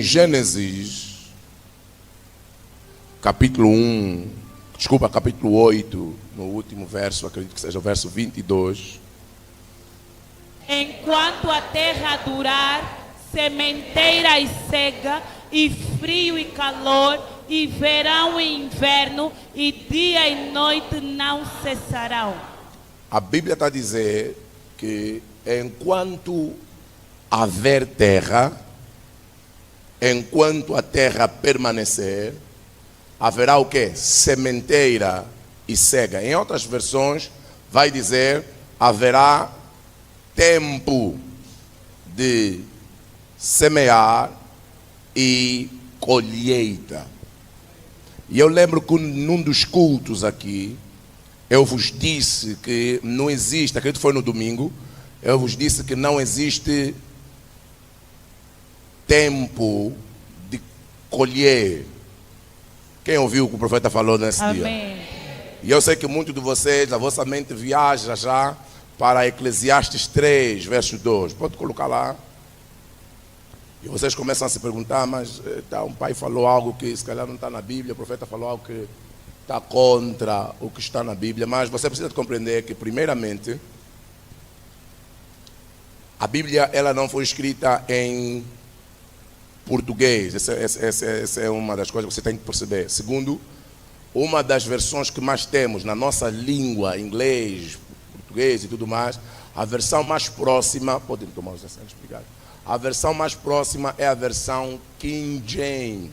Gênesis, capítulo 8, no último verso, acredito que seja o verso 22. Enquanto a terra durar, sementeira e cega, e frio e calor, e verão e inverno, e dia e noite não cessarão. A Bíblia está a dizer que enquanto haver terra, enquanto a terra permanecer, haverá o quê? Sementeira e cega. Em outras versões vai dizer haverá tempo de semear e colheita. E eu lembro que num dos cultos aqui, eu vos disse que não existe, acredito que foi no domingo, eu vos disse que não existe tempo de colher. Quem ouviu o que o profeta falou nesse dia? Amém. E eu sei que muitos de vocês, a vossa mente viaja já para Eclesiastes 3, verso 2. Pode colocar lá. E vocês começam a se perguntar, mas um pai falou algo que se calhar não está na Bíblia, o profeta falou algo que está contra o que está na Bíblia. Mas você precisa de compreender que, primeiramente, a Bíblia ela não foi escrita em português. Essa é uma das coisas que você tem que perceber. Segundo, uma das versões que mais temos na nossa língua, inglês, português e tudo mais, a versão mais próxima, podem tomar os assentos, obrigado. A versão mais próxima é a versão King James,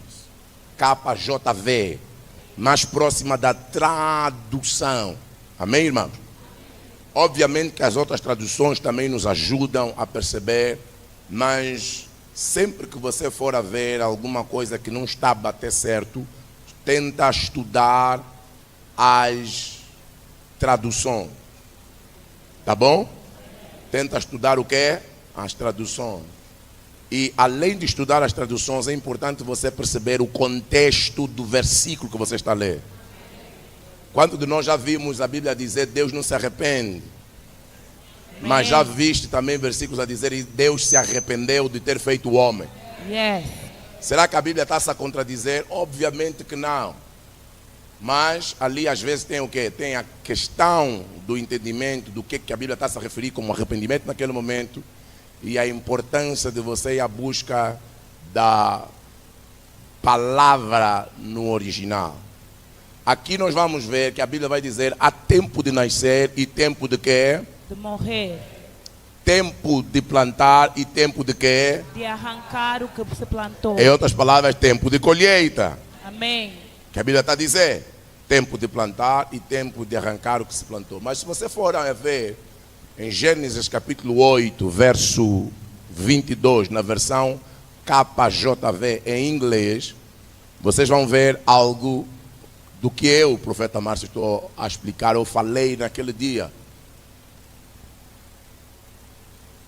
KJV, mais próxima da tradução. Amém, irmãos? Obviamente que as outras traduções também nos ajudam a perceber, mas sempre que você for a ver alguma coisa que não está a bater certo, tenta estudar as traduções. Tá bom? Tenta estudar o quê? As traduções. E além de estudar as traduções, é importante você perceber o contexto do versículo que você está a ler. Quantos de nós já vimos a Bíblia dizer Deus não se arrepende? Amém. Mas já viste também versículos a dizer Deus se arrependeu de ter feito o homem. Yes. Será que a Bíblia está-se a contradizer? Obviamente que não. Mas ali às vezes tem o quê? Tem a questão do entendimento do que a Bíblia está se a referir como arrependimento naquele momento e a importância de você ir à busca da palavra no original. Aqui nós vamos ver que a Bíblia vai dizer há tempo de nascer e tempo de quê? De morrer. Tempo de plantar e tempo de quê? De arrancar o que você plantou. Em outras palavras, tempo de colheita. Amém. Que a Bíblia está a dizer, tempo de plantar e tempo de arrancar o que se plantou. Mas se você for a ver em Gênesis capítulo 8, verso 22, na versão KJV em inglês, vocês vão ver algo do que eu, o profeta Márcio, estou a explicar, eu falei naquele dia.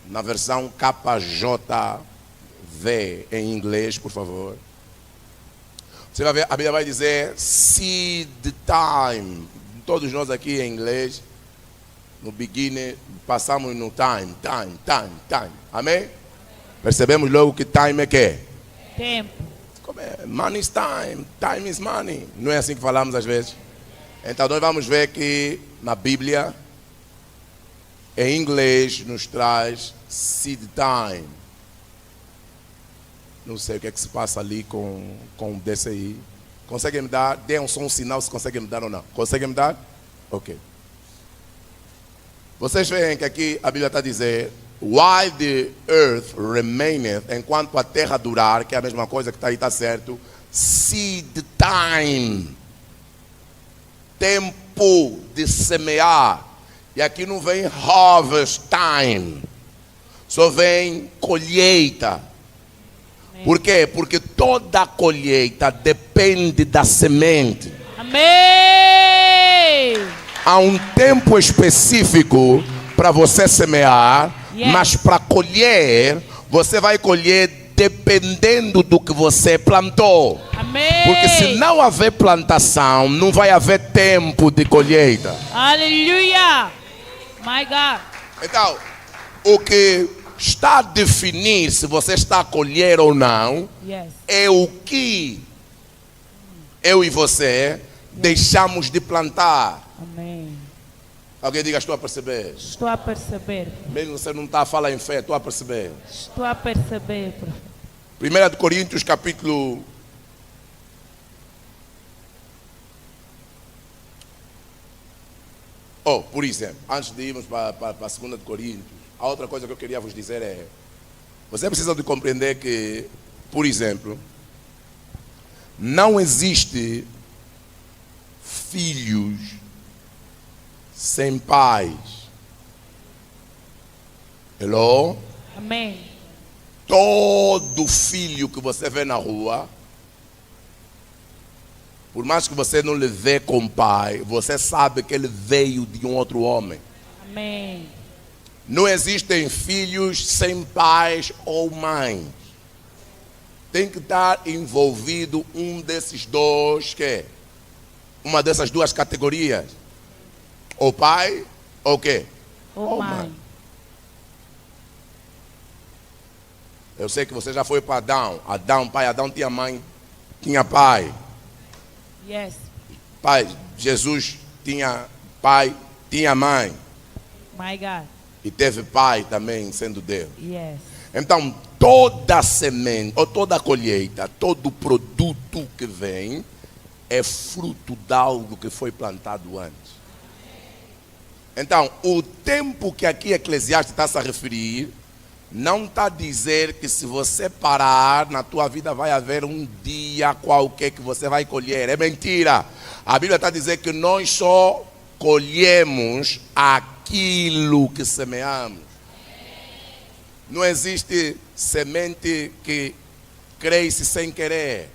Na versão KJV em inglês, por favor. Você vai ver, a Bíblia vai dizer seed time. Todos nós aqui em inglês, no beginning, passamos no time. Amém? Percebemos logo que time é quê? Tempo. Como é? Money is time. Time is money. Não é assim que falamos às vezes? Então nós vamos ver que na Bíblia, em inglês, nos traz seed time. Não sei o que é que se passa ali com o DCI. Conseguem me dar? Dê só um sinal se conseguem me dar ou não. Conseguem me dar? Ok. Vocês veem que aqui a Bíblia está a dizer while the earth remaineth, enquanto a terra durar, que é a mesma coisa que está aí, está certo. Seed time. Tempo de semear. E aqui não vem harvest time. Só vem colheita. Por quê? Porque toda colheita depende da semente. Amém. Há um tempo específico para você semear, Yes. mas para colher, você vai colher dependendo do que você plantou. Amém. Porque se não haver plantação, não vai haver tempo de colheita. Aleluia. My God. Então, o que está a definir se você está a colher ou não Yes. é o que eu e você deixamos de plantar. Amém. Alguém diga, estou a perceber. Estou a perceber. Mesmo você não está a falar em fé, estou a perceber. Estou a perceber, profeta. 1 de Coríntios, capítulo... Oh, por exemplo, antes de irmos para a 2 de Coríntios, a outra coisa que eu queria vos dizer é, você precisa de compreender que, por exemplo, não existe filhos sem pais. Hello? Amém. Todo filho que você vê na rua, por mais que você não lhe vê com pai, você sabe que ele veio de um outro homem. Amém. Não existem filhos sem pais ou mães. Tem que estar envolvido um desses dois, que uma dessas duas categorias. Ou pai, ou quê? Ou mãe. Eu sei que você já foi para Adão. Adão tinha mãe, tinha pai. Yes. Pai, Jesus tinha pai, tinha mãe. My God. E teve pai também, sendo Deus. Yes. Então, toda semente, ou toda colheita, todo produto que vem, é fruto de algo que foi plantado antes. Então, o tempo que aqui Eclesiastes está se a referir, não está a dizer que se você parar, na tua vida vai haver um dia qualquer que você vai colher. É mentira. A Bíblia está a dizer que nós só colhemos aquilo que semeamos. Não existe semente que cresce sem querer.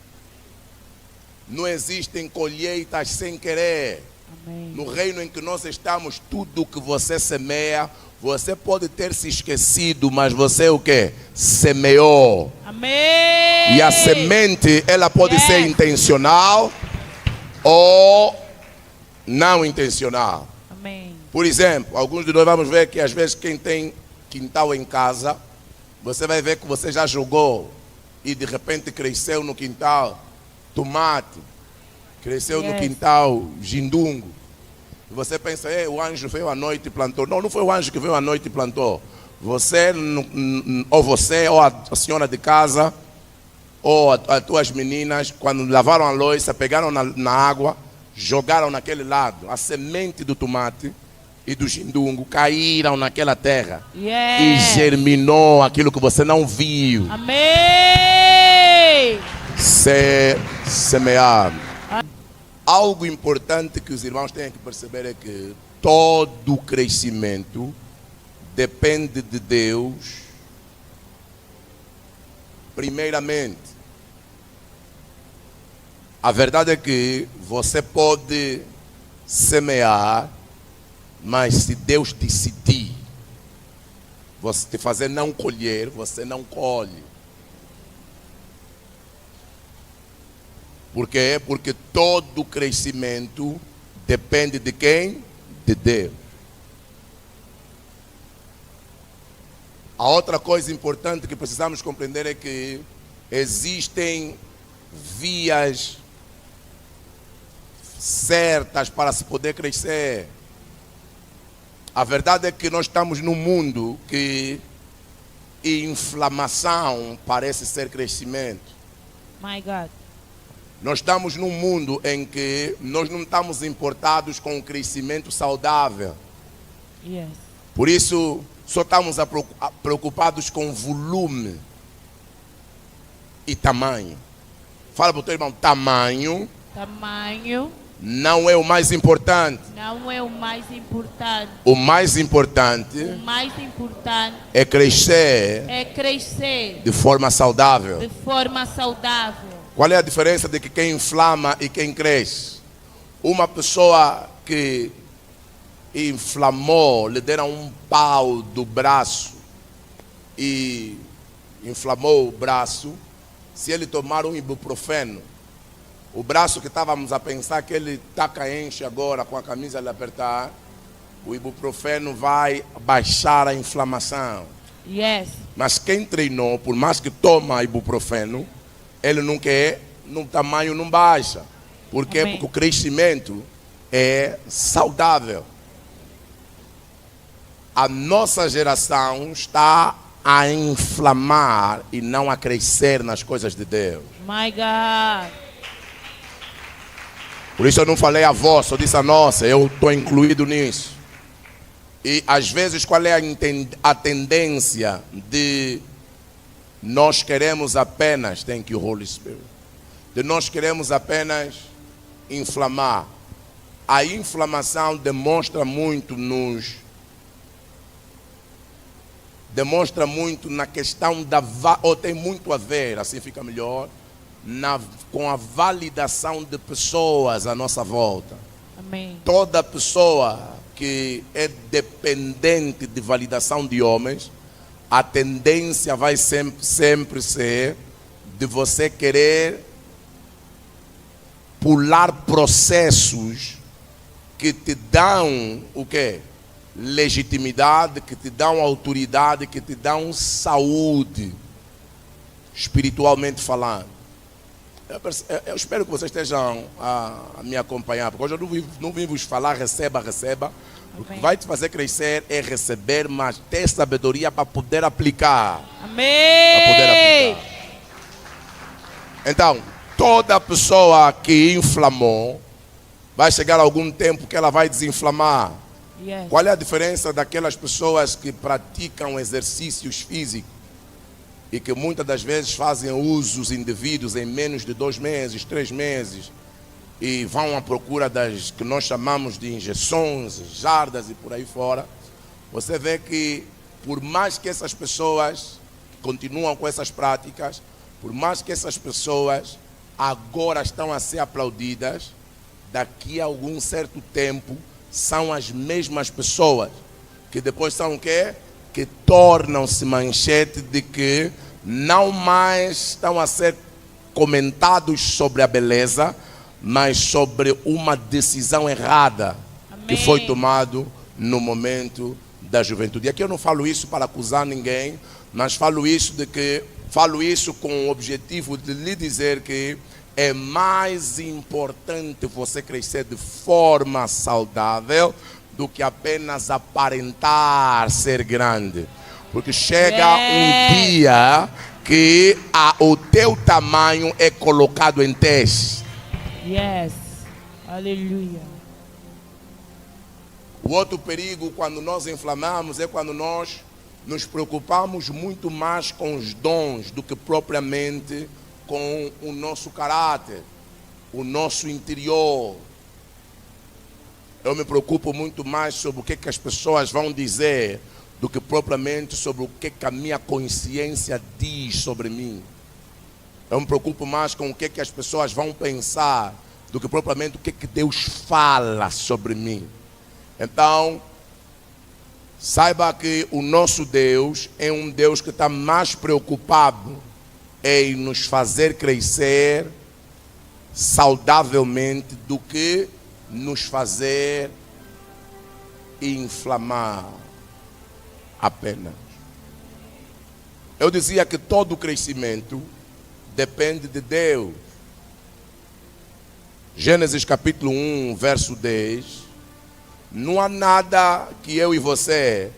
Não existem colheitas sem querer. Amém. No reino em que nós estamos, tudo que você semeia, você pode ter se esquecido, mas você o quê? Semeou. Amém. E a semente, ela pode Yes. ser intencional ou não intencional. Amém. Por exemplo, alguns de nós vamos ver que às vezes quem tem quintal em casa, você vai ver que você já jogou e de repente cresceu no quintal tomate, cresceu no Yes. quintal gindungo. E você pensa, o anjo veio à noite e plantou. Não, não foi o anjo que veio à noite e plantou. Você, ou a senhora de casa, ou as tuas meninas, quando lavaram a louça, pegaram na água, jogaram naquele lado. A semente do tomate e do gindungo caíram naquela terra. E Yes. germinou aquilo que você não viu. Amém. Semear. Algo importante que os irmãos têm que perceber é que todo crescimento depende de Deus, primeiramente. A verdade é que você pode semear, mas se Deus decidir você te fazer não colher, você não colhe. Por quê? Porque todo crescimento depende de quem? De Deus. A outra coisa importante que precisamos compreender é que existem vias certas para se poder crescer. A verdade é que nós estamos num mundo que inflamação parece ser crescimento. My God. Nós estamos num mundo em que nós não estamos importados com um crescimento saudável. Yes. Por isso, só estamos preocupados com volume e tamanho. Fala para o teu irmão, tamanho Tamanho não é o mais importante. não é o mais importante. O mais importante O mais importante é crescer é crescer de forma saudável. de forma saudável. Qual é a diferença de que quem inflama e quem cresce? Uma pessoa que inflamou, lhe deram um pau do braço e inflamou o braço, se ele tomar um ibuprofeno, o braço que estávamos a pensar que ele taca enche agora com a camisa lhe apertar, o ibuprofeno vai baixar a inflamação. Yes. Mas quem treinou, por mais que toma ibuprofeno, ele não quer, no tamanho não baixa. Por quê? Amém. Porque o crescimento é saudável. A nossa geração está a inflamar e não a crescer nas coisas de Deus. My God. Por isso eu não falei a vossa, eu disse a nossa, eu estou incluído nisso. E às vezes qual é a tendência de nós queremos apenas, thank you Holy Spirit, de nós queremos apenas inflamar. A inflamação demonstra muito na questão ou tem muito a ver, assim fica melhor, com a validação de pessoas à nossa volta. Amém. Toda pessoa que é dependente de validação de homens, a tendência vai sempre ser de você querer pular processos que te dão o quê? Legitimidade, que te dão autoridade, que te dão saúde, espiritualmente falando. Eu espero que vocês estejam a me acompanhar, porque hoje eu não vim vos falar receba. O que vai te fazer crescer é receber, mas ter sabedoria para poder aplicar. Amém. Para poder aplicar. Então, toda pessoa que inflamou, vai chegar algum tempo que ela vai desinflamar. Yes. Qual é a diferença daquelas pessoas que praticam exercícios físicos e que muitas das vezes fazem usos indevidos em menos de 2 meses, 3 meses, e vão à procura das que nós chamamos de injeções, jardas e por aí fora? Você vê que por mais que essas pessoas continuam com essas práticas, por mais que essas pessoas agora estão a ser aplaudidas, daqui a algum certo tempo são as mesmas pessoas que depois são o quê? Que tornam-se manchete de que não mais estão a ser comentados sobre a beleza, mas sobre uma decisão errada. Amém. Que foi tomado no momento da juventude. E aqui eu não falo isso para acusar ninguém, mas falo isso com o objetivo de lhe dizer que é mais importante você crescer de forma saudável do que apenas aparentar ser grande. Porque chega um dia que o teu tamanho é colocado em teste. Yes. Aleluia. O outro perigo quando nós inflamamos é quando nós nos preocupamos muito mais com os dons do que propriamente com o nosso caráter, o nosso interior. Eu me preocupo muito mais sobre o que as pessoas vão dizer do que propriamente sobre o que a minha consciência diz sobre mim. Eu me preocupo mais com o que as pessoas vão pensar do que propriamente o que Deus fala sobre mim. Então, saiba que o nosso Deus é um Deus que está mais preocupado em nos fazer crescer saudavelmente do que nos fazer inflamar apenas. Eu dizia que todo crescimento depende de Deus. Gênesis capítulo 1, verso 10. Não há nada que eu e você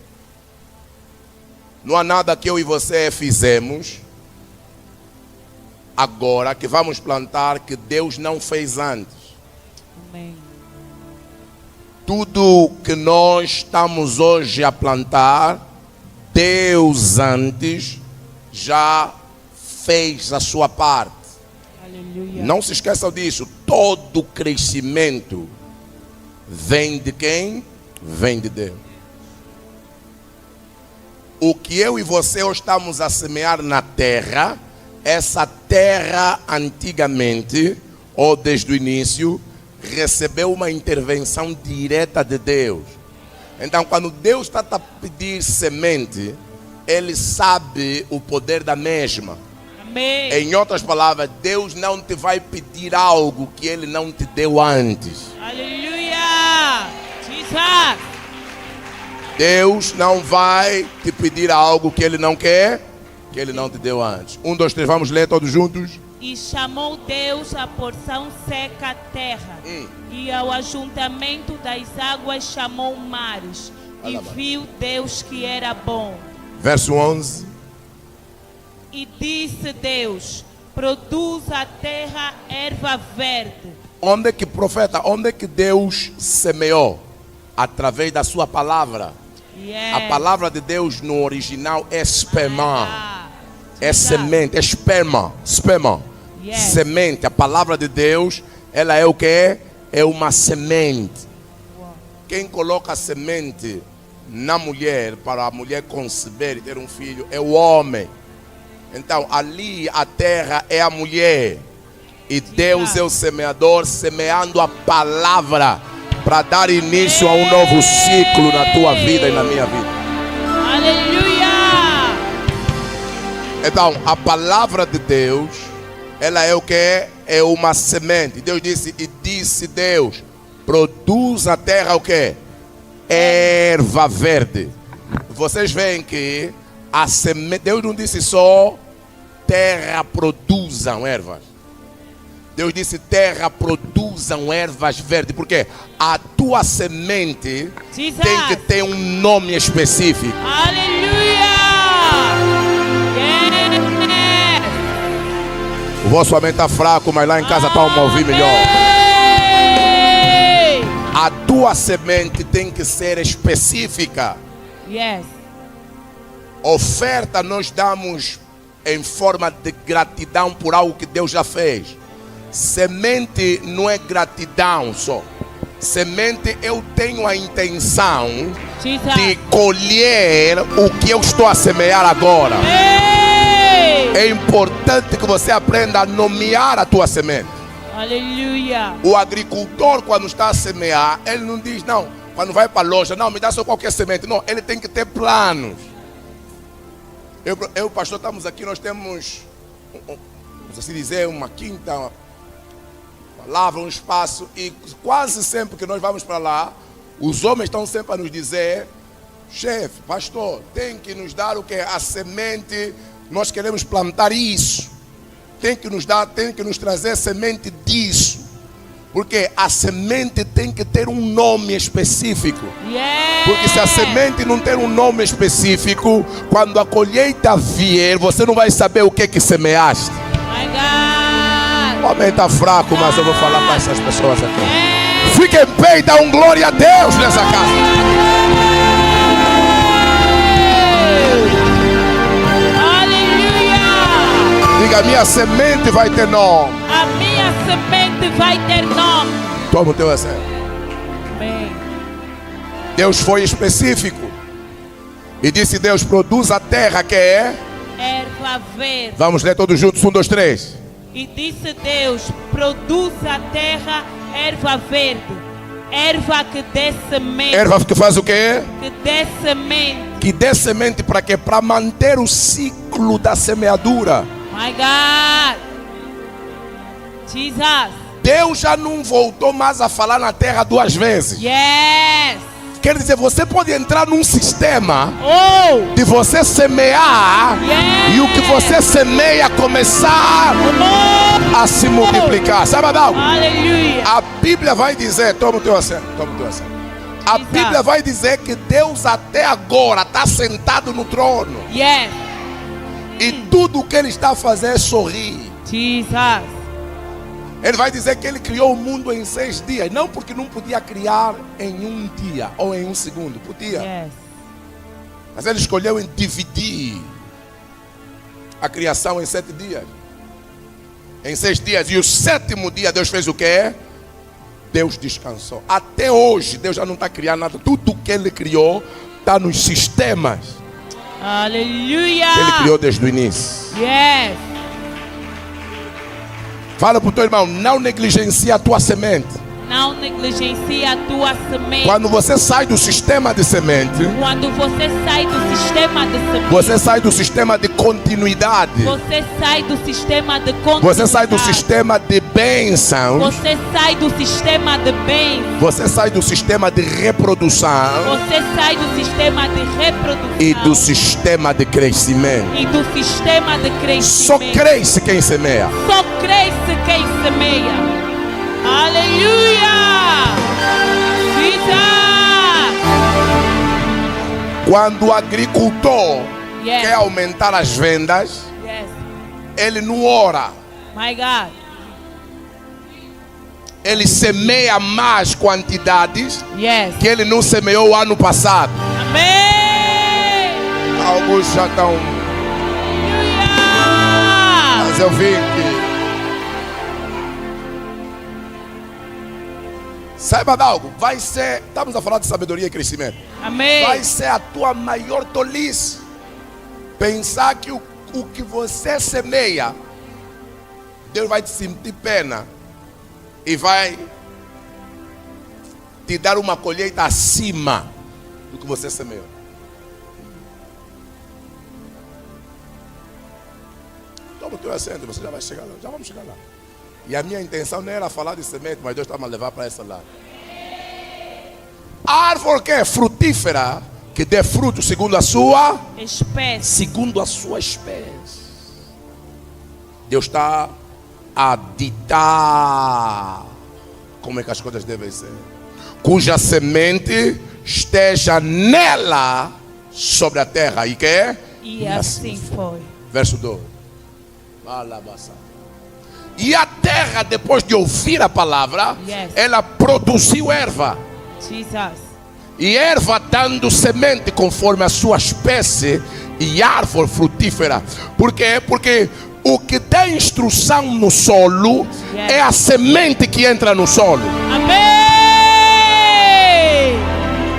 fizemos agora que vamos plantar que Deus não fez antes. Amém. Tudo que nós estamos hoje a plantar, Deus antes já fez a sua parte. Aleluia. Não se esqueçam disso. Todo crescimento vem de quem? Vem de Deus. O que eu e você hoje estamos a semear na terra, essa terra antigamente, ou desde o início, recebeu uma intervenção direta de Deus. Então, quando Deus está a pedir semente, Ele sabe o poder da mesma. Amém. Em outras palavras, Deus não te vai pedir algo que Ele não te deu antes. Aleluia. Jesus. Deus não vai te pedir algo que Ele não quer, que Ele não te deu antes. 1, 2, 3, vamos ler todos juntos. E chamou Deus a porção seca à terra, e ao ajuntamento das águas chamou mares. E viu Deus que era bom. Verso 11. E disse Deus: produz a terra erva verde. Onde que, profeta, onde que Deus semeou? Através da sua palavra. Yes. A palavra de Deus no original é sperma. É Jesus. semente, é esperma. Sperma. Yes. Semente. A palavra de Deus, ela é o que? É uma semente. Quem coloca a semente na mulher para a mulher conceber e ter um filho é o homem. Então ali a terra é a mulher e Deus é o semeador, semeando a palavra para dar início a um novo ciclo na tua vida e na minha vida. Aleluia! Então a palavra de Deus, ela é o que? É uma semente. Deus disse, e disse Deus, produz a terra o que? Erva verde. Vocês veem que a semente, Deus não disse só terra produzam ervas. Deus disse terra produzam ervas verdes. Porque a tua semente Jesus. tem que ter um nome específico. Aleluia! Yes. O vosso amém está fraco, mas lá em casa está a ouvir melhor. A tua semente tem que ser específica. Yes. Oferta nós damos em forma de gratidão por algo que Deus já fez. Semente não é gratidão só. Semente, eu tenho a intenção Jesus. de colher o que eu estou a semear agora. Hey. É importante que você aprenda a nomear a tua semente. Aleluia. O agricultor, quando está a semear, ele não diz, não, quando vai para a loja, não, me dá só qualquer semente. Não, ele tem que ter planos. Eu pastor, estamos aqui, nós temos, vamos assim dizer, uma quinta, uma lavra, um espaço, e quase sempre que nós vamos para lá, os homens estão sempre a nos dizer, chefe, pastor, tem que nos dar o que? A semente, nós queremos plantar isso. Tem que nos dar, tem que nos trazer semente disso. Porque a semente tem que ter um nome específico. Yes. Porque se a semente não ter um nome específico, quando a colheita vier, você não vai saber o que semeaste. My God. O homem está fraco, mas eu vou falar para essas pessoas aqui. Yes. Fique em pé e dá um glória a Deus nessa casa. Diga, minha semente vai ter nome. A minha semente vai ter nome. Toma o teu exemplo. Amém. Deus foi específico. E disse Deus, produz a terra que é Erva verde. Vamos ler todos juntos, 1, 2, 3. E disse Deus, produz a terra erva verde. Erva que dê semente. Erva que faz o quê? Que dê semente. Que dê semente para quê? Para manter o ciclo da semeadura. My God. Jesus. Deus já não voltou mais a falar na terra 2 vezes. Yes. Quer dizer, você pode entrar num sistema Oh. de você semear Yes. e o que você semeia começar Oh. a se multiplicar. Sabe, Adão? Aleluia. A Bíblia vai dizer, toma o teu assento, toma o teu assento. A Jesus. Bíblia vai dizer que Deus até agora está sentado no trono. Yes. E tudo o que Ele está a fazer é sorrir. Jesus. Ele vai dizer que Ele criou o mundo em 6 dias. Não porque não podia criar em um dia ou em um segundo. Podia. Yes. Mas Ele escolheu em dividir a criação em 7 dias. Em 6 dias. E o 7º dia Deus fez o quê? Deus descansou. Até hoje Deus já não está criando nada. Tudo o que Ele criou está nos sistemas Aleluia. que Ele criou desde o início. Yes. Fala para o teu irmão, não negligencie a tua semente. Não negligencie a tua semente. Quando você sai do sistema de semente, Quando você sai do sistema de semente, você sai do sistema de continuidade, você sai do sistema de continuidade. você sai do sistema de bênçãos, Você sai do sistema de bens. você sai do sistema de reprodução Você sai do sistema de reprodução e do sistema de crescimento. e do sistema de Só crescimento. cresce quem semeia. Só cresce quem semeia. Aleluia! Jesus! Quando o agricultor Yes. quer aumentar as vendas, Yes. ele não ora, My God. ele semeia mais quantidades Yes. que ele não semeou o ano passado. Amém! Alguns já estão, Aleluia! mas eu vi que saiba de algo, vai ser, estamos a falar de sabedoria e crescimento. Amém! Vai ser a tua maior tolice pensar que o que você semeia, Deus vai te sentir pena e vai te dar uma colheita acima do que você semeou. Toma o teu assento, você já vai chegar lá, já vamos chegar lá. E a minha intenção não era falar de semente, mas Deus está me levar para esse lado. A árvore que é frutífera, que dê fruto segundo a sua Espécie. espécie. Deus está a ditar como é que as coisas devem ser. Cuja semente esteja nela sobre a terra. E que é? E assim foi. Verso 2. E a terra, depois de ouvir a palavra, Yes. ela produziu erva. Jesus. E erva dando semente conforme a sua espécie, e árvore frutífera. Por quê? Porque o que dá instrução no solo Yes. é a semente que entra no solo. Amém!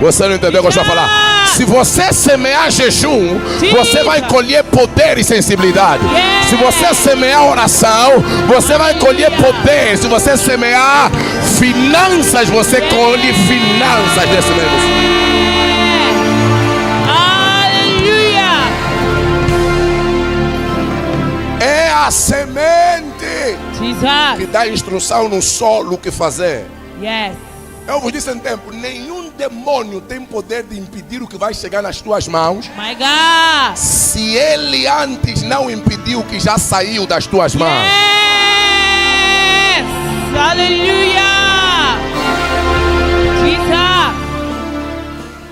Você não entendeu o que eu estou a falar? Se você semear jejum, você vai colher poder e sensibilidade. Yes. Se você semear oração, você vai colher poder. Se você semear finanças, você colhe finanças desse negócio. Aleluia! É a semente que Jesus. dá instrução no solo o que fazer. Yes. Eu vos disse em tempo, nenhum demônio tem poder de impedir o que vai chegar nas tuas mãos, My God. se ele antes não impediu o que já saiu das tuas mãos. Yes. Aleluia. Jesus.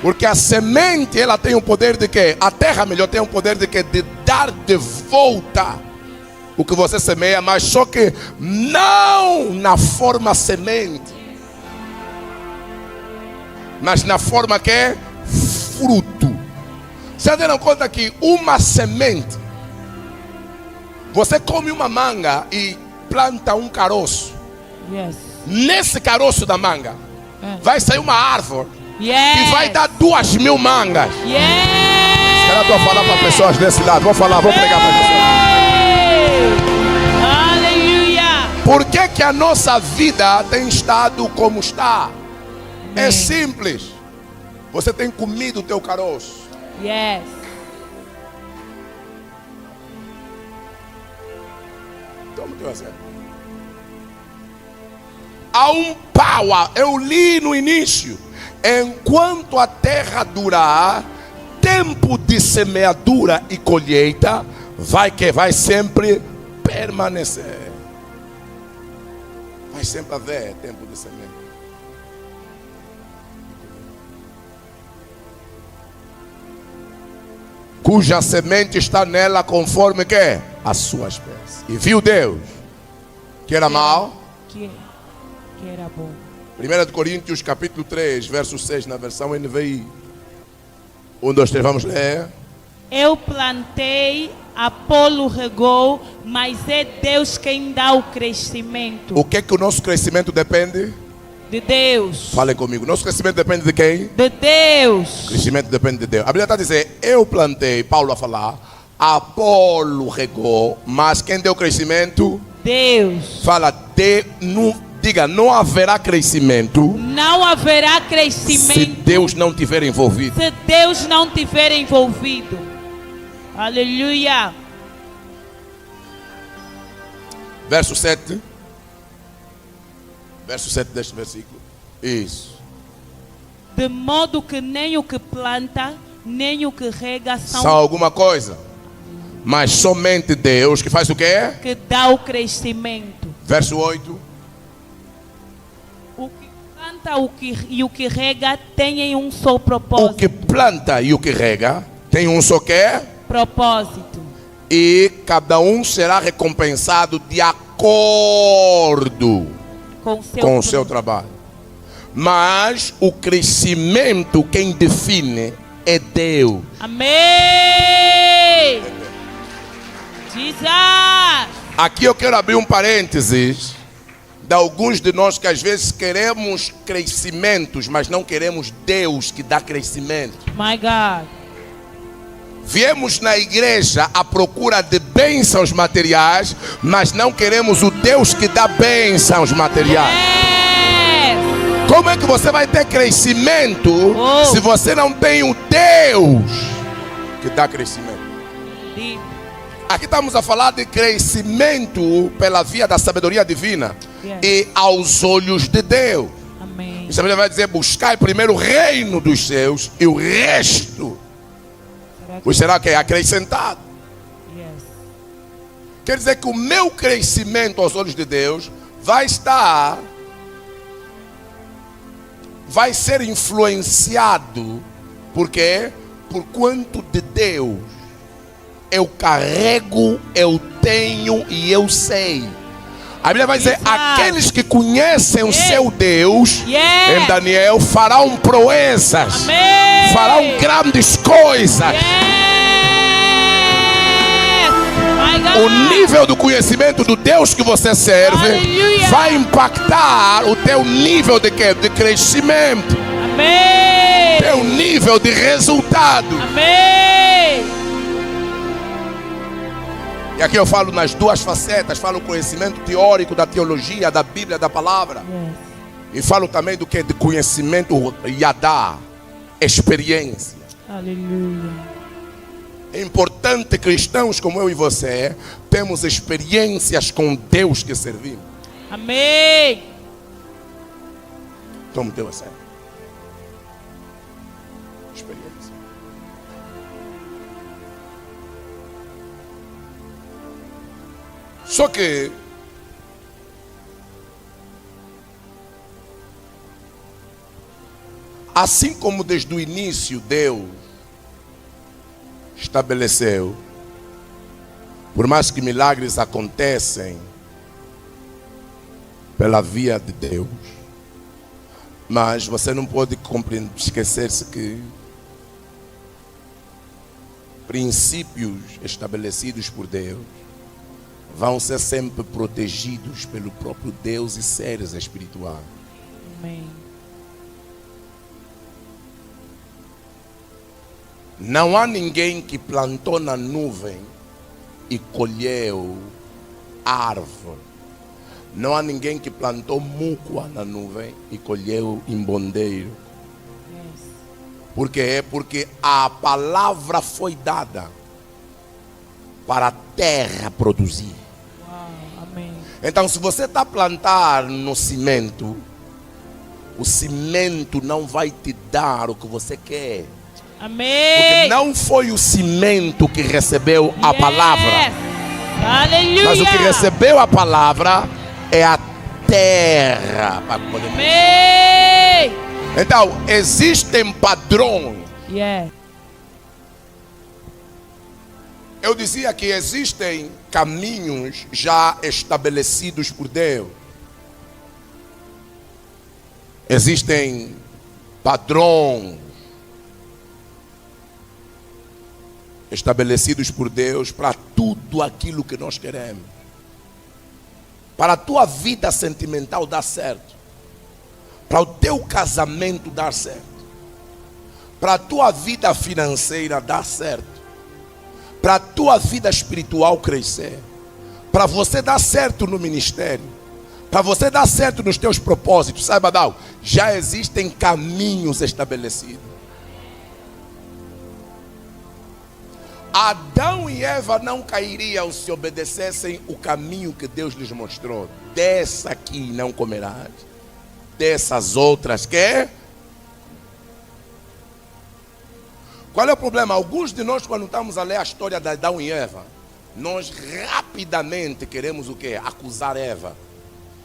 Porque a semente, ela tem o poder de quê? A terra, melhor, tem o poder de quê? De dar de volta o que você semeia, mas só que não na forma semente, mas na forma que é fruto. Vocês deram conta que uma semente, você come uma manga e planta um caroço. Yes. Nesse caroço da manga vai sair uma árvore Yes. que vai dar 2.000 mangas. Yes. Eu estou a falar para pessoas desse lado. Vou falar, vou pregar para pessoas. Aleluia. Por que que a nossa vida tem estado como está? É simples. Você tem comido o teu caroço. Yes. Toma o teu assento. Há um power. Eu li no início. Enquanto a terra durar, tempo de semeadura e colheita vai sempre permanecer. Vai sempre haver tempo de semeadura. Cuja semente está nela conforme que? A sua espécie. E viu Deus que era mal. Que era bom. 1 Coríntios capítulo 3, verso 6, na versão NVI. 1, 2, 3, vamos ler. Eu plantei, Apolo regou, mas é Deus quem dá o crescimento. O que o nosso crescimento depende? De Deus. Falem comigo. Nosso crescimento depende de quem? De Deus. O crescimento depende de Deus. A Bíblia está a dizer, eu plantei, Paulo a falar, Apolo regou, mas quem deu crescimento? Deus. Fala, Diga, não haverá crescimento Não haverá se crescimento Deus não estiver envolvido. se Deus não tiver envolvido. Aleluia. Verso 7. Verso 7 deste versículo. Isso. De modo que nem o que planta, nem o que rega São alguma coisa. Mas somente Deus que faz o quê? que dá o crescimento. Verso 8. O que planta e o que rega têm um só O propósito. que planta e o que rega tem um só quê? Propósito. E cada um será recompensado de acordo com o seu trabalho. Mas o crescimento quem define é Deus. Amém. Jesus. Aqui eu quero abrir um parênteses de alguns de nós que às vezes queremos crescimentos, mas não queremos Deus que dá crescimento. My God. Viemos na igreja à procura de bênçãos materiais, mas não queremos o Deus que dá bênçãos materiais. Yes. Como é que você vai ter crescimento Oh. se você não tem o Deus que dá crescimento? Deep. Aqui estamos a falar de crescimento pela via da sabedoria divina Yes. e aos olhos de Deus. Amém. A Bíblia vai dizer: buscai primeiro o reino dos céus e o resto vos será que é acrescentado. Yes. Quer dizer que o meu crescimento aos olhos de Deus vai ser influenciado, porque por quanto de Deus eu carrego, eu tenho e eu sei. A Bíblia vai dizer: Exato. aqueles que conhecem o seu Deus, Yes. em Daniel, farão proezas, Amém. farão grandes coisas. Yes. My God. O nível do conhecimento do Deus que você serve Aleluia. vai impactar o teu nível de quê? De crescimento, Amém. teu nível de resultado. Amém. E aqui eu falo nas duas facetas, falo o conhecimento teórico da teologia, da Bíblia, da palavra, Yes. e falo também do que? De conhecimento yadá, experiência. Aleluia. É importante, cristãos como eu e você, temos experiências com Deus que servimos. Amém. Tome Deus a sério. Experiência. Só que assim como desde o início Deus estabeleceu, por mais que milagres acontecem pela via de Deus, mas você não pode esquecer-se que princípios estabelecidos por Deus vão ser sempre protegidos pelo próprio Deus e seres espirituais. Amém. Não há ninguém que plantou na nuvem e colheu árvore. Não há ninguém que plantou múcua na nuvem e colheu imbondeiro. Yes. Por quê? Porque a palavra foi dada para a terra produzir. Uau. Amém. Então, se você está a plantar no cimento, o cimento não vai te dar o que você quer. Amém. Porque não foi o cimento que recebeu a Yes. palavra, Aleluia. mas o que recebeu a palavra é a terra para poder. Amém. Então, existem padrões. Yes. Eu dizia que existem caminhos já estabelecidos por Deus. Existem padrões estabelecidos por Deus para tudo aquilo que nós queremos. Para a tua vida sentimental dar certo, para o teu casamento dar certo, para a tua vida financeira dar certo, para a tua vida espiritual crescer, para você dar certo no ministério, Para você dar certo nos teus propósitos, saiba, Adão, já existem caminhos estabelecidos. Adão e Eva não cairiam se obedecessem o caminho que Deus lhes mostrou. Dessa aqui não comerás, dessas outras que... Qual é o problema? Alguns de nós, quando estamos a ler a história de Adão e Eva, nós rapidamente queremos o quê? Acusar Eva.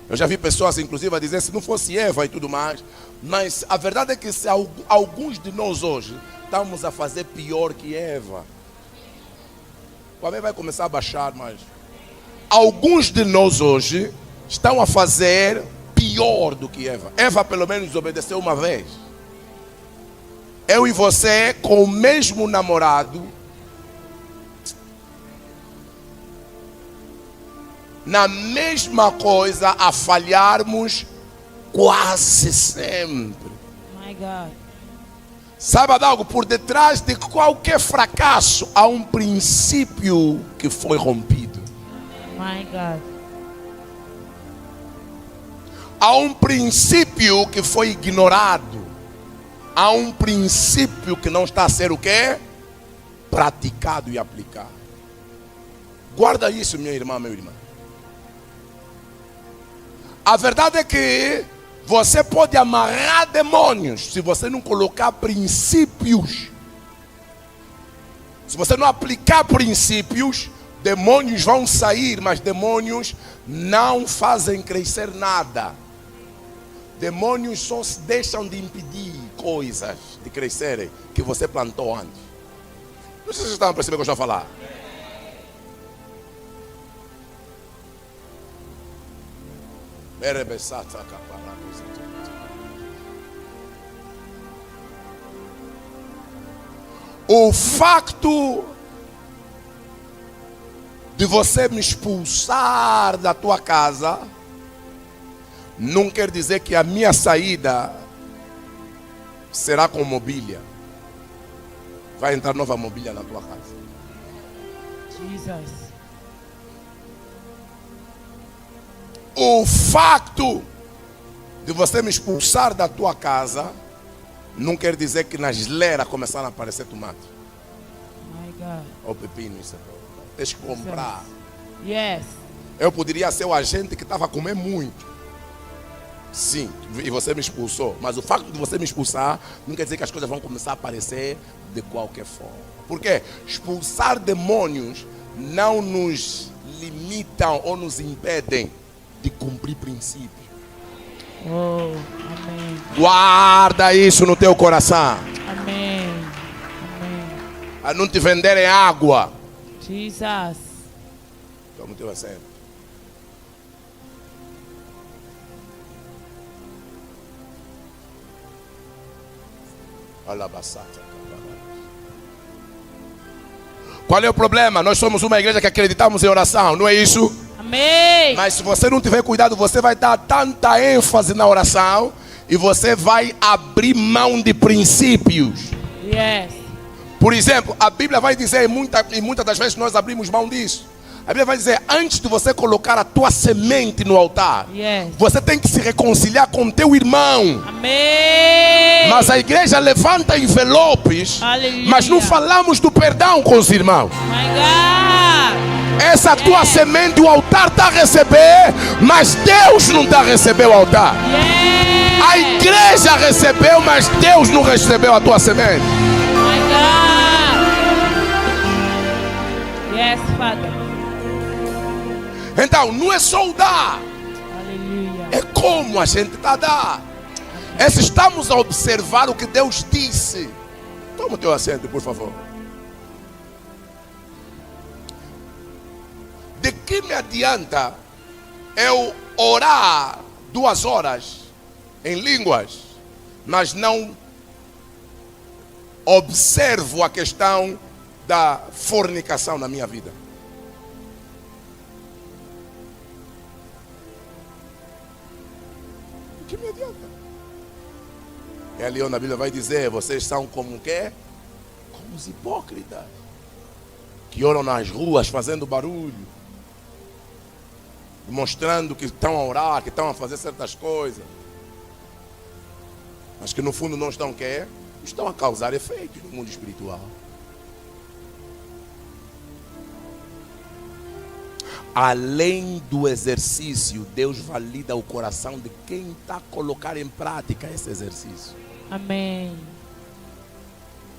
Eu já vi pessoas, inclusive, a dizer se não fosse Eva e tudo mais. Mas a verdade é que se alguns de nós hoje estamos a fazer pior que Eva. O amém vai começar a baixar, mas alguns de nós hoje estão a fazer pior do que Eva. Eva pelo menos obedeceu uma vez. Eu e você com o mesmo namorado, na mesma coisa, a falharmos quase sempre. My God. Saiba de algo, por detrás de qualquer fracasso há um princípio que foi rompido. My God. Há um princípio que foi ignorado. Há um princípio que não está a ser o quê? Praticado e aplicado. Guarda isso, minha irmã, meu irmão. A verdade é que você pode amarrar demônios se você não colocar princípios. Se você não aplicar princípios, demônios vão sair, mas demônios não fazem crescer nada. Demônios só se deixam de impedir coisas de crescerem que você plantou antes. Não sei se vocês estão a perceber o que eu estou a falar. O facto de você me expulsar da tua casa não quer dizer que a minha saída será com mobília. Vai entrar nova mobília na tua casa. Jesus. O facto de você me expulsar da tua casa não quer dizer que na geleira começaram a aparecer tomate. My God. Ou pepino, isso é todo. Tens que comprar. Yes. Eu poderia ser o agente que estava a comer muito. Sim, e você me expulsou. Mas o facto de você me expulsar não quer dizer que as coisas vão começar a aparecer de qualquer forma. Por quê? Expulsar demônios não nos limitam ou nos impedem de cumprir princípios. Oh, amém. Guarda isso no teu coração. Amém. Amém. A não te venderem água. Jesus. Toma o teu assento. Qual é o problema? Nós somos uma igreja que acreditamos em oração, não é isso? Amém. Mas se você não tiver cuidado, você vai dar tanta ênfase na oração e você vai abrir mão de princípios. Yes. Por exemplo, a Bíblia vai dizer, e muitas das vezes nós abrimos mão disso. A Bíblia vai dizer, antes de você colocar a tua semente no altar, Yes. você tem que se reconciliar com teu irmão. Amém. Mas a igreja levanta envelopes, Aleluia. mas não falamos do perdão com os irmãos. My God. Essa tua semente, o altar está a receber, mas Deus não está a receber o altar. Yes. A igreja recebeu, mas Deus não recebeu a tua semente. My God. Yes, Father. Então, não é só o dar, Aleluia. é como a gente está a dar. É se estamos a observar o que Deus disse. Toma o teu assento, por favor. De que me adianta eu orar 2 horas em línguas, mas não observo a questão da fornicação na minha vida? De que me adianta? É ali onde a Bíblia vai dizer, vocês são como o quê? Como os hipócritas, que oram nas ruas fazendo barulho. mostrando que estão a orar, que estão a fazer certas coisas, mas que no fundo não estão quê? Estão a causar efeitos no mundo espiritual. Além do exercício, Deus valida o coração de quem está a colocar em prática esse exercício. Amém.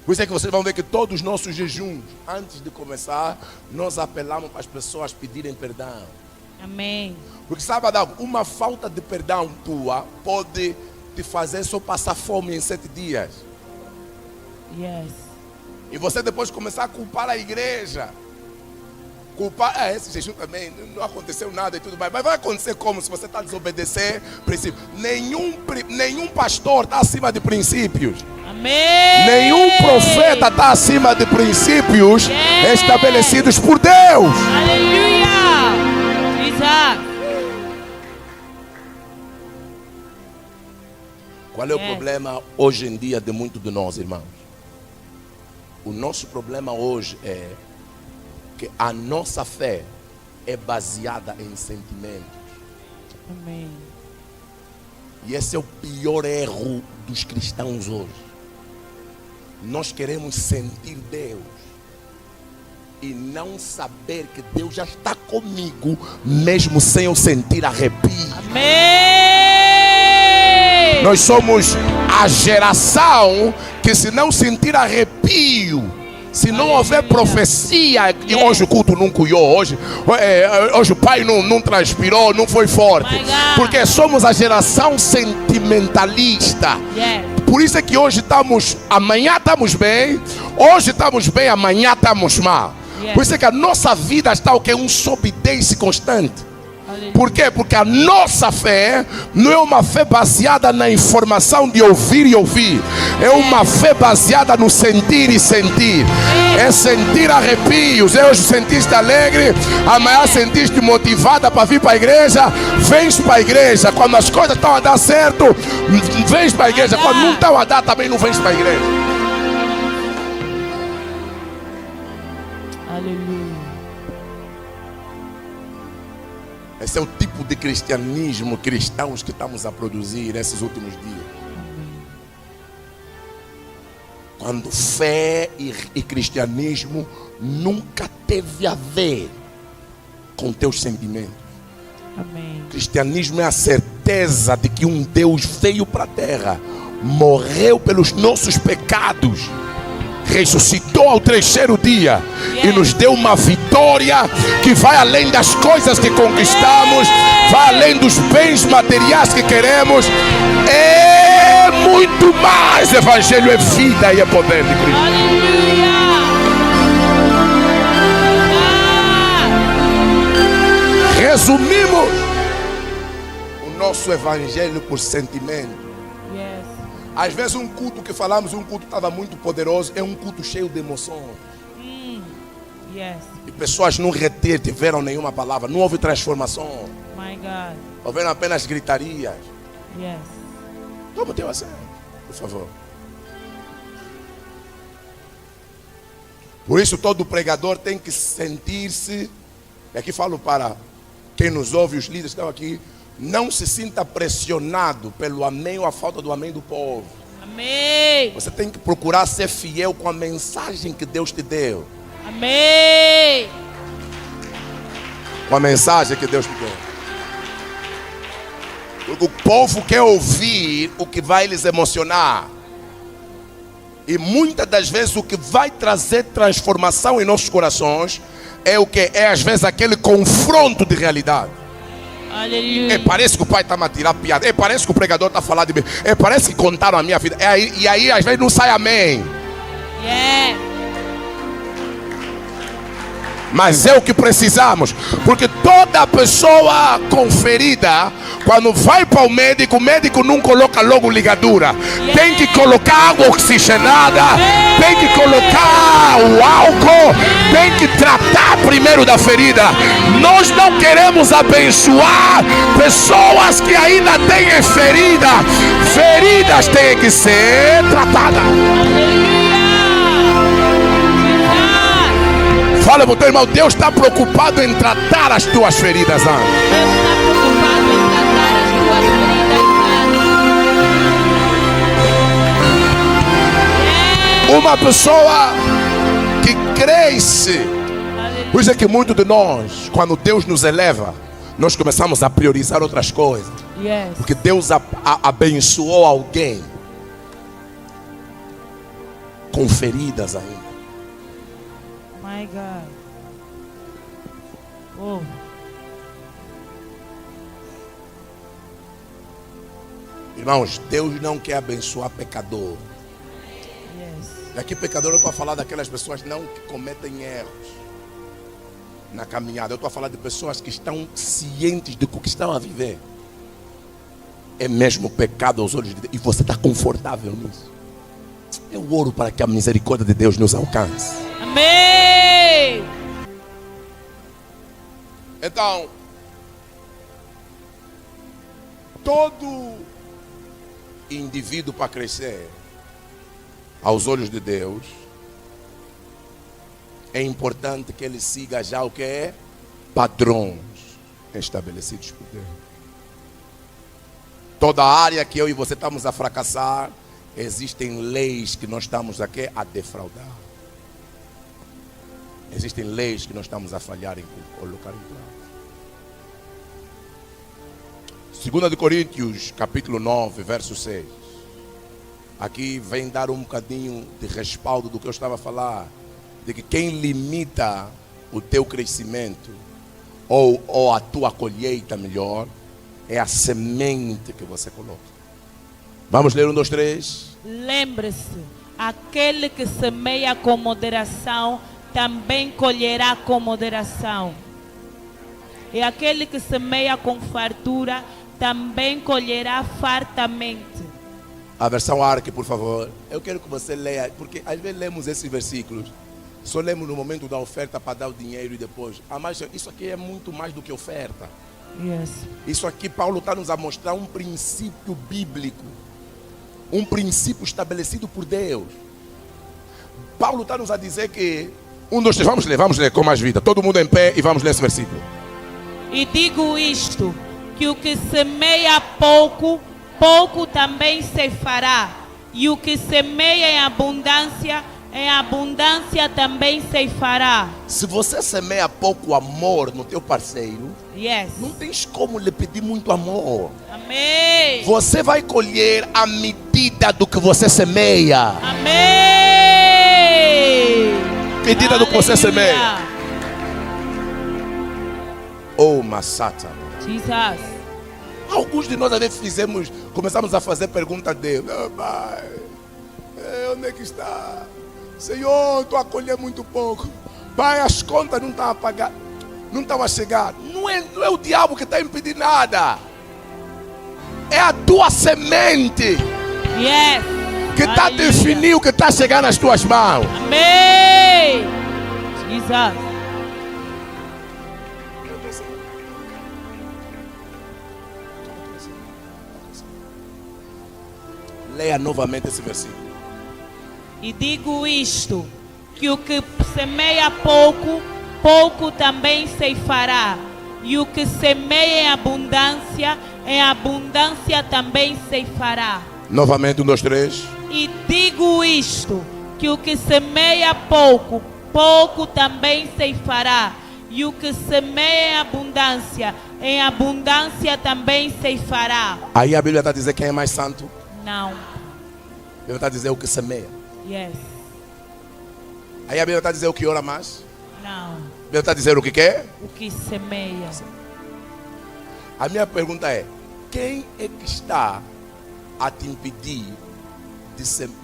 Por isso é que vocês vão ver que todos os nossos jejuns, antes de começar, nós apelamos para as pessoas pedirem perdão. Amém. Porque sabe, Adão, uma falta de perdão tua pode te fazer só passar fome em 7 dias. Yes. E você depois começar a culpar a igreja. Culpar, esse jejum também não aconteceu nada e tudo mais. Mas vai acontecer como? Se você está a desobedecer princípios. Nenhum pastor está acima de princípios. Amém. Nenhum profeta está acima de princípios estabelecidos por Deus. Aleluia. Jesus. Qual é o problema hoje em dia de muitos de nós, irmãos? O nosso problema hoje é que a nossa fé é baseada em sentimentos. Amém. E esse é o pior erro dos cristãos hoje. Nós queremos sentir Deus e não saber que Deus já está comigo, mesmo sem eu sentir arrepio. Amém. Nós somos a geração que, se não sentir arrepio, se não houver profecia, e hoje o culto não cuiou, hoje o pai não transpirou, não foi forte, porque somos a geração sentimentalista. Por isso é que hoje amanhã estamos bem, hoje estamos bem, amanhã estamos mal. Por isso é que a nossa vida está o que? Um sobe e desce constante. Por quê? Porque a nossa fé não é uma fé baseada na informação de ouvir e ouvir. É uma fé baseada no sentir e sentir. É sentir arrepios. Hoje sentiste alegre, amanhã sentiste motivada para vir para a igreja. Vens para a igreja. Quando as coisas estão a dar certo, vens para a igreja. Quando não estão a dar, também não vens para a igreja. Aleluia. Esse é o tipo de cristianismo, cristãos que estamos a produzir nesses últimos dias. Quando fé e cristianismo nunca teve a ver com teus sentimentos. Amém. Cristianismo é a certeza de que um Deus veio para a terra, morreu pelos nossos pecados, ressuscitou ao 3º dia e nos deu uma vitória que vai além das coisas que conquistamos, vai além dos bens materiais que queremos. É muito mais. Evangelho é vida e é poder de Cristo. Aleluia. Resumimos o nosso evangelho por sentimento. Às vezes um culto que falamos, um culto estava muito poderoso, é um culto cheio de emoção. E pessoas não retiveram nenhuma palavra, não houve transformação. My God. Houveram apenas gritarias. Yes. Toma o teu assento, por favor. Por isso todo pregador tem que sentir-se, e aqui falo para quem nos ouve, os líderes que estão aqui, não se sinta pressionado pelo amém ou a falta do amém do povo. Amém. Você tem que procurar ser fiel com a mensagem que Deus te deu. Amém. Com a mensagem que Deus te deu. Porque o povo quer ouvir o que vai lhes emocionar. E muitas das vezes o que vai trazer transformação em nossos corações é o que? É às vezes aquele confronto de realidade. Aleluia. Parece que o pai está me a tirar piada. Parece que o pregador está falando de mim. Parece que contaram a minha vida. E aí às vezes não sai amém. Mas é o que precisamos. Porque toda pessoa com ferida, quando vai para o médico não coloca logo ligadura. Tem que colocar água oxigenada. Tem que colocar o álcool. Tem que tratar primeiro da ferida. Nós não queremos abençoar pessoas que ainda têm ferida. Feridas têm que ser tratadas. Fala para o teu irmão, Deus está preocupado em tratar as tuas feridas antes. Uma pessoa que cresce. Por isso é que muitos de nós, quando Deus nos eleva, nós começamos a priorizar outras coisas. Yes. Porque Deus abençoou alguém com feridas ainda. My God. Oh. Irmãos, Deus não quer abençoar pecador. Yes. E aqui pecador eu estou a falar daquelas pessoas não que cometem erros na caminhada. Eu estou a falar de pessoas que estão cientes do que estão a viver. É mesmo pecado aos olhos de Deus. E você está confortável nisso. Eu oro para que a misericórdia de Deus nos alcance. Amém. Então, todo indivíduo para crescer aos olhos de Deus, é importante que ele siga já o que é padrões estabelecidos por Deus. Toda área que eu e você estamos a fracassar, existem leis que nós estamos aqui a defraudar. Existem leis que nós estamos a falhar em colocar em prática. 2 de Coríntios, capítulo 9, verso 6. Aqui vem dar um bocadinho de respaldo do que eu estava a falar. De que quem limita o teu crescimento, ou a tua colheita melhor, é a semente que você coloca. Vamos ler 1, 2, 3. Lembre-se, aquele que semeia com moderação, também colherá com moderação. E aquele que semeia com fartura, também colherá fartamente. A versão Arque, por favor. Eu quero que você leia, porque às vezes lemos esses versículos, só lemos no momento da oferta para dar o dinheiro e depois. Mas isso aqui é muito mais do que oferta. Yes. Isso aqui Paulo está nos a mostrar um princípio bíblico. Um princípio estabelecido por Deus. Paulo está nos a dizer que 1, 2, 3, vamos ler com mais vida. Todo mundo em pé e vamos ler esse versículo. E digo isto, que o que semeia pouco, pouco também ceifará. E o que semeia em abundância também ceifará. Se você semeia pouco amor no teu parceiro, Yes. não tens como lhe pedir muito amor. Amém. Você vai colher a medida do que você semeia. Amém. Medida do que você Aleluia. semeia. Oh, Massata. Jesus. Alguns de nós às vezes começamos a fazer pergunta a Deus. Oh, pai, onde é que está? Senhor, estou a colher muito pouco. Pai, as contas não estão a pagar, não estão a chegar. Não é o diabo que está a impedir nada. É a tua semente Yes. que está a definir o que está a chegar nas tuas mãos. Amém. Jesus. Leia novamente esse versículo. E digo isto, que o que semeia pouco, pouco também ceifará. E o que semeia em abundância também ceifará. Novamente, 1, 2, 3. E digo isto, que o que semeia pouco, pouco também ceifará. E o que semeia em abundância também ceifará. Aí a Bíblia está a dizer quem é mais santo. Não. A Bíblia está a dizer o que semeia. Yes. Aí a Bíblia está a dizer o que ora mais. Não. A Bíblia está a dizer o que quer. O que semeia. A minha pergunta é: quem é que está a te impedir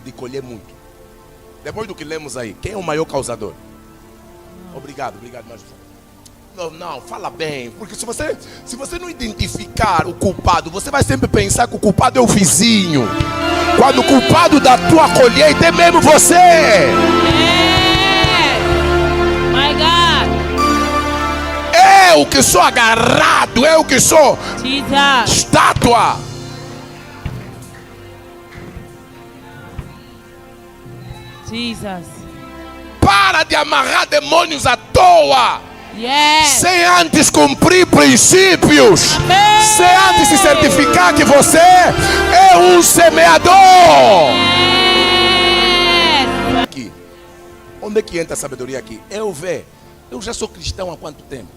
de colher muito? Depois do que lemos aí, quem é o maior causador? Obrigado, mais. Não, fala bem, porque se você não identificar o culpado, você vai sempre pensar que o culpado é o vizinho, quando o culpado da tua colheita é mesmo você. Yes. My God. Eu que sou agarrado, eu que sou Jesus. estátua. Jesus. Para de amarrar demônios à toa. Yes. Sem antes cumprir princípios. Amém. Sem antes se certificar que você é um semeador. Yes. onde é que entra a sabedoria aqui? Eu ver. Eu já sou cristão há quanto tempo?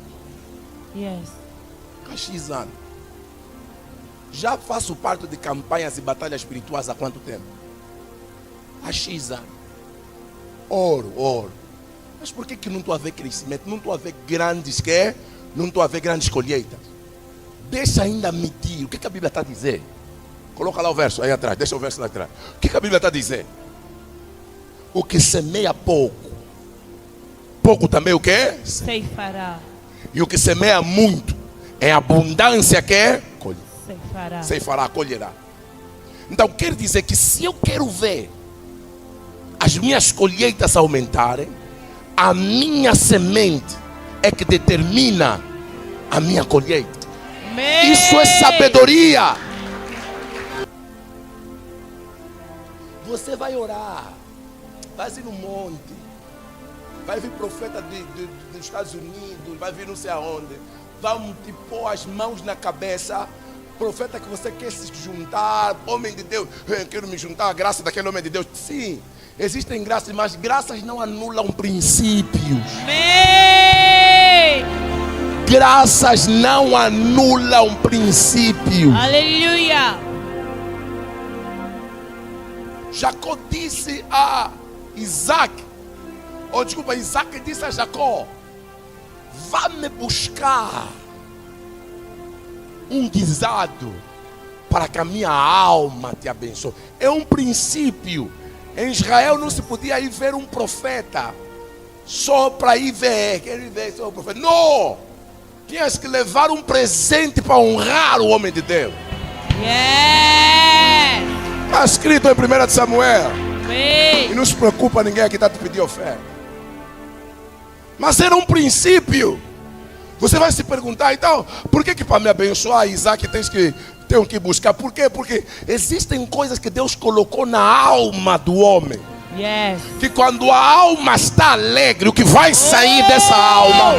Yes. Há X anos. Já faço parte de campanhas e batalhas espirituais há quanto tempo? Há X anos. Oro. Mas por que não estou a ver crescimento? Não estou a ver grandes quê? Não estou a ver grandes colheitas. Deixa ainda medir. O que a Bíblia está a dizer? Coloca lá o verso aí atrás. Deixa o verso lá atrás. O que a Bíblia está a dizer? O que semeia pouco, pouco também o quê? Ceifará. E o que semeia muito, em abundância quer? Ceifará. Ceifará, colherá. Então quer dizer que se eu quero ver as minhas colheitas aumentarem, a minha semente é que determina a minha colheita. Amém. Isso é sabedoria. Você vai orar, vai ir no monte, vai vir profeta dos Estados Unidos, vai vir não sei aonde, vão te pôr as mãos na cabeça. Profeta que você quer se juntar, homem de Deus, eu quero me juntar à graça daquele homem de Deus. Sim, existem graças, mas graças não anulam princípios. Amém. Graças não anulam princípios. Aleluia. Jacó disse a Isaac, Isaac disse a Jacó: vá me buscar um guisado para que a minha alma te abençoe. É um princípio. Em Israel não se podia ir ver um profeta só para ir ver. Quer ir ver só o profeta? Não! Tinhas que levar um presente para honrar o homem de Deus. Yes. Está escrito em 1 Samuel. Amém. E não se preocupa, ninguém aqui está te pedindo oferta. Mas era um princípio. Você vai se perguntar, então, por que para me abençoar, Isaac, tenho que buscar? Por quê? Porque existem coisas que Deus colocou na alma do homem. Yes. Que quando a alma está alegre, o que vai sair dessa alma?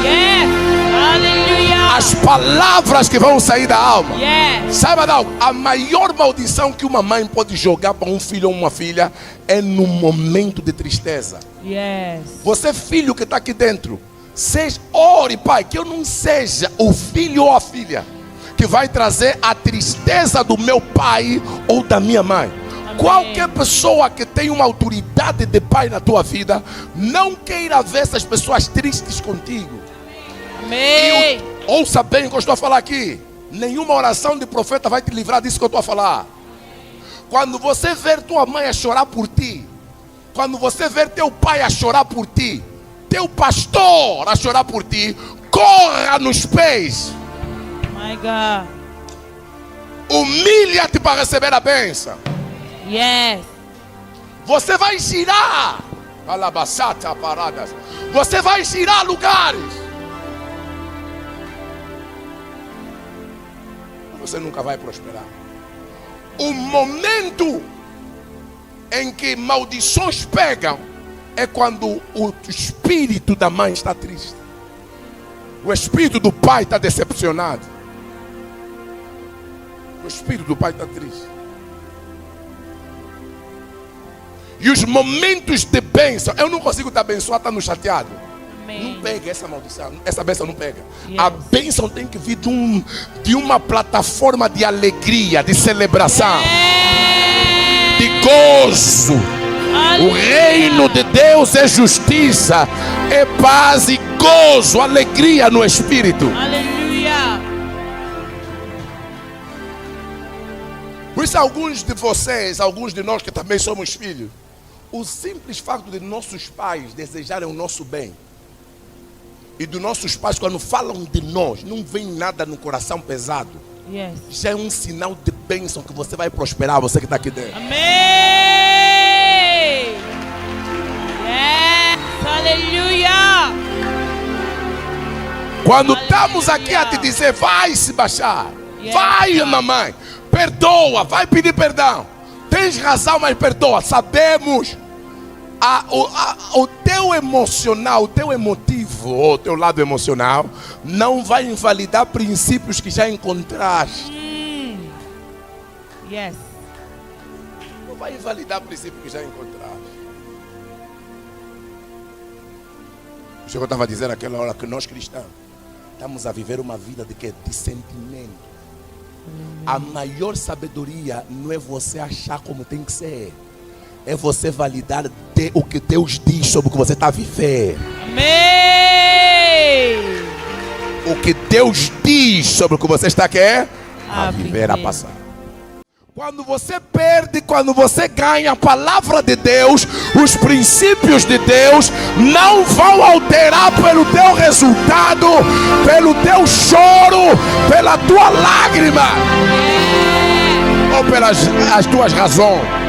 Yes. Aleluia. As palavras que vão sair da alma. Yes. Saiba não, a maior maldição que uma mãe pode jogar para um filho ou uma filha é no momento de tristeza. Yes. Você, filho que está aqui dentro, ore, pai, que eu não seja o filho ou a filha que vai trazer a tristeza do meu pai ou da minha mãe. Amém. Qualquer pessoa que tem uma autoridade de pai na tua vida, não queira ver essas pessoas tristes contigo. Amém. Ouça bem o que eu estou a falar aqui. Nenhuma oração de profeta vai te livrar disso que eu estou a falar. Quando você ver tua mãe a chorar por ti, quando você ver teu pai a chorar por ti, teu pastor a chorar por ti, corra nos pés. My God. Humilha-te para receber a bênção. Yes. Você vai girar. Alabaçata paradas. Você vai girar lugares. Você nunca vai prosperar. O momento em que maldições pegam é quando o espírito da mãe está triste, o espírito do pai está decepcionado, o espírito do pai está triste. E os momentos de bênção, eu não consigo te abençoar, está no chateado. Amém. Não pega essa maldição, essa bênção não pega. Yes. A bênção tem que vir de uma plataforma de alegria, de celebração, yes, de gozo. Aleluia. O reino de Deus é justiça, é paz e gozo, alegria no espírito. Aleluia. Por isso alguns de vocês, alguns de nós que também somos filhos, o simples fato de nossos pais desejarem o nosso bem, e dos nossos pais quando falam de nós, não vem nada no coração pesado, yes, já é um sinal de bênção que você vai prosperar, você que está aqui dentro. Amém. Yes. Aleluia. Quando estamos aqui a te dizer, vai se baixar, yes, vai mamãe, perdoa, vai pedir perdão, tens razão, mas perdoa. Sabemos o teu emocional, o teu emotivo, o teu lado emocional não vai invalidar princípios que já encontraste. Yes. Não vai invalidar princípios que já encontraste. isso que eu estava dizendo naquela hora, que nós cristãos estamos a viver uma vida de quê? De sentimento. A maior sabedoria não é você achar como tem que ser, é você validar o que Deus diz sobre o que você está a viver. Amém. O que Deus diz sobre o que você está a viver, a passar. Quando você perde, quando você ganha a palavra de Deus, os princípios de Deus não vão alterar pelo teu resultado, pelo teu choro, pela tua lágrima ou pelas as tuas razões.